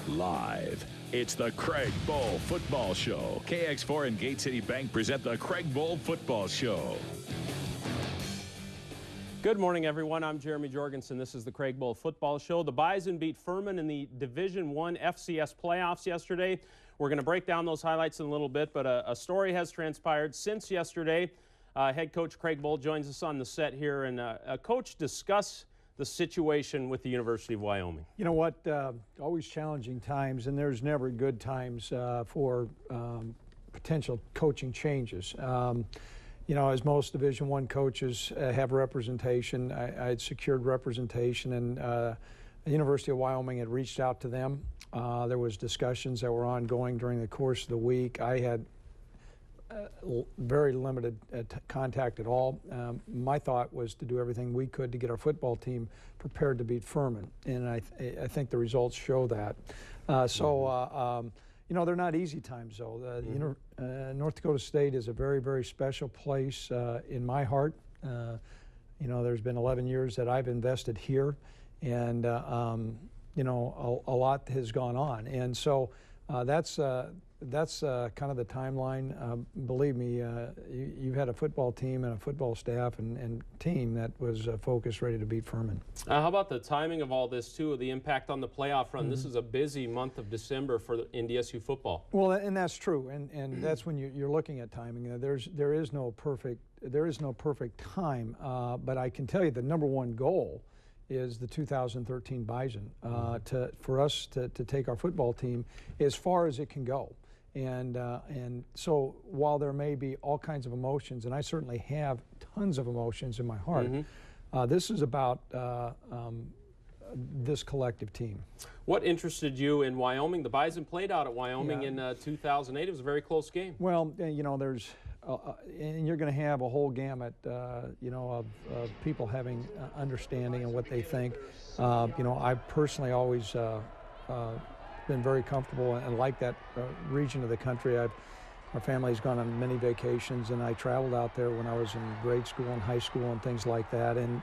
Live, it's the Craig Bohl Football Show. KX4 and Gate City Bank present the Craig Bohl Football Show. Good morning, everyone. I'm Jeremy Jorgensen. This is the Craig Bohl Football Show. The Bison beat Furman in the Division I FCS playoffs yesterday. We're going to break down those highlights in a little bit, but a story has transpired since yesterday. Head coach Craig Bohl joins us on the set here, and Coach, discuss the situation with the University of Wyoming. You know what, always challenging times, and there's never good times for potential coaching changes. You know, as most Division I coaches have representation, I had secured representation, and the University of Wyoming had reached out to them. There was discussions that were ongoing during the course of the week. I had very limited contact at all. My thought was to do everything we could to get our football team prepared to beat Furman, and I think the results show that. You know, they're not easy times, though. North Dakota State is a very, very special place in my heart. You know, there's been 11 years that I've invested here, and you know, a lot has gone on, and so that's kind of the timeline. Believe me, you've had a football team and a football staff and team that was focused, ready to beat Furman. How about the timing of all this, too, the impact on the playoff run? This is a busy month of December for the NDSU football. Well, and that's true, and that's when you're looking at timing. There is no perfect time, but I can tell you the number one goal is the 2013 Bison, for us to take our football team as far as it can go. And so while there may be all kinds of emotions, and I certainly have tons of emotions in my heart, this is about this collective team. What interested you in Wyoming? The Bison played out at Wyoming in 2008. It was a very close game. Well, you know, there's and you're going to have a whole gamut, you know, of people having understanding and what they think. You know, I've personally always been very comfortable and like that region of the country. Our family's gone on many vacations, and I traveled out there when I was in grade school and high school and things like that. And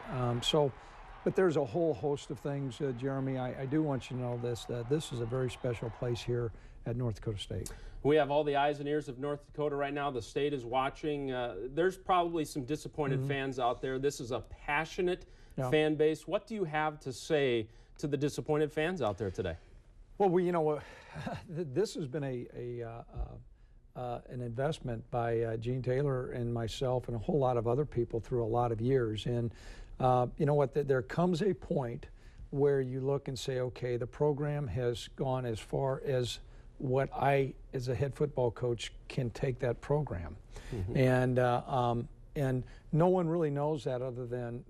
but there's a whole host of things, Jeremy. I do want you to know that this is a very special place here at North Dakota State. We have all the eyes and ears of North Dakota right now. The state is watching. There's probably some disappointed fans out there. This is a passionate fan base. What do you have to say to the disappointed fans out there today? Well, you know, this has been an investment by Gene Taylor and myself and a whole lot of other people through a lot of years. And you know what? There comes a point where you look and say, okay, the program has gone as far as what I, as a head football coach, can take that program. And no one really knows that other than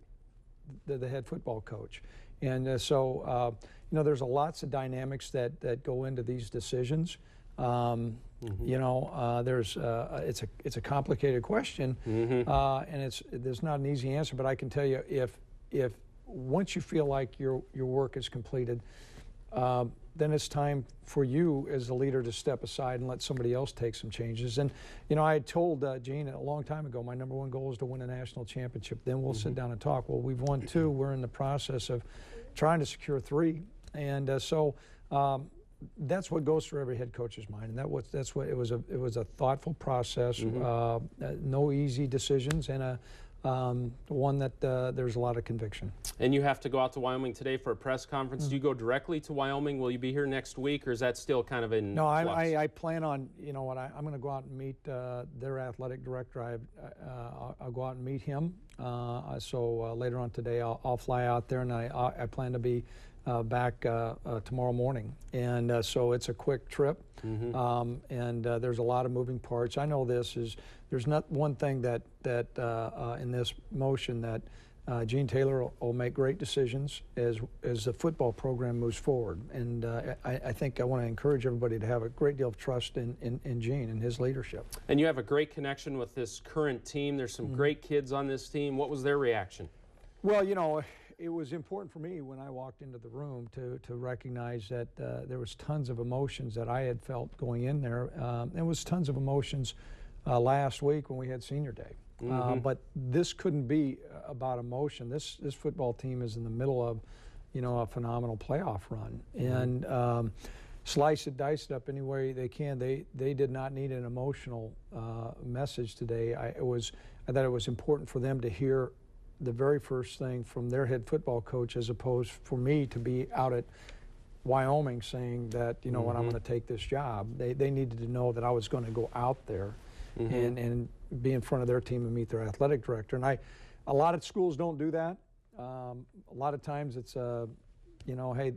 the head football coach. And so, you know, there's lots of dynamics that go into these decisions. You know, it's a complicated question, and there's not an easy answer. But I can tell you, if once you feel like your work is completed, then it's time for you as the leader to step aside and let somebody else take some changes. And you know, I had told Gene a long time ago, my number one goal is to win a national championship. Then we'll sit down and talk. Well, we've won 2. We're in the process of trying to secure 3, and so that's what goes through every head coach's mind. And that's what it was a thoughtful process, no easy decisions, and one that there's a lot of conviction. And you have to go out to Wyoming today for a press conference. Do you go directly to Wyoming? Will you be here next week, or is that still kind of in No, flux? I plan on, you know what, I'm going to go out and meet their athletic director. I'll go out and meet him. So later on today, I'll fly out there, and I plan to be back tomorrow morning. And so it's a quick trip, and there's a lot of moving parts. I know there's not one thing that in this motion that Gene Taylor will make great decisions as the football program moves forward. And I think I want to encourage everybody to have a great deal of trust in Gene and his leadership. And you have a great connection with this current team. There's some great kids on this team. What was their reaction? Well, you know, it was important for me when I walked into the room to recognize that there was tons of emotions that I had felt going in there. There was tons of emotions last week when we had senior day. But this couldn't be about emotion. This football team is in the middle of, you know, a phenomenal playoff run. And slice it, dice it up any way they can. They did not need an emotional message today. I thought it was important for them to hear the very first thing from their head football coach, as opposed for me to be out at Wyoming saying that, you know what, I'm going to take this job. They needed to know that I was going to go out there and be in front of their team and meet their athletic director. And a lot of schools don't do that. A lot of times it's, you know, hey,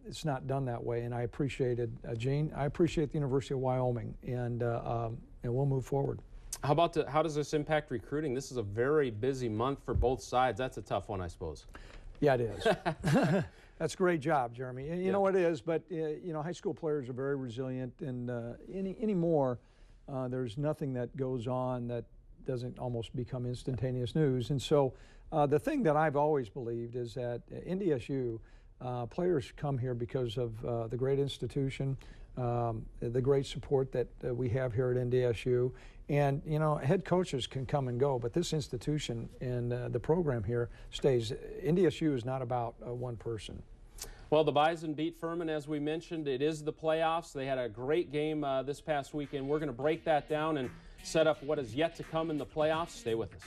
it's not done that way. And I appreciated, Gene, I appreciate the University of Wyoming, and we'll move forward. How does this impact recruiting? This is a very busy month for both sides. That's a tough one, I suppose. Yeah, it is. That's a great job, Jeremy. And you know it is, but you know, high school players are very resilient, and anymore, there's nothing that goes on that doesn't almost become instantaneous news. And so the thing that I've always believed is that NDSU players come here because of the great institution, the great support that we have here at NDSU. And, you know, head coaches can come and go, but this institution and the program here stays. NDSU is not about one person. Well, the Bison beat Furman, as we mentioned. It is the playoffs. They had a great game this past weekend. We're going to break that down and set up what is yet to come in the playoffs. Stay with us.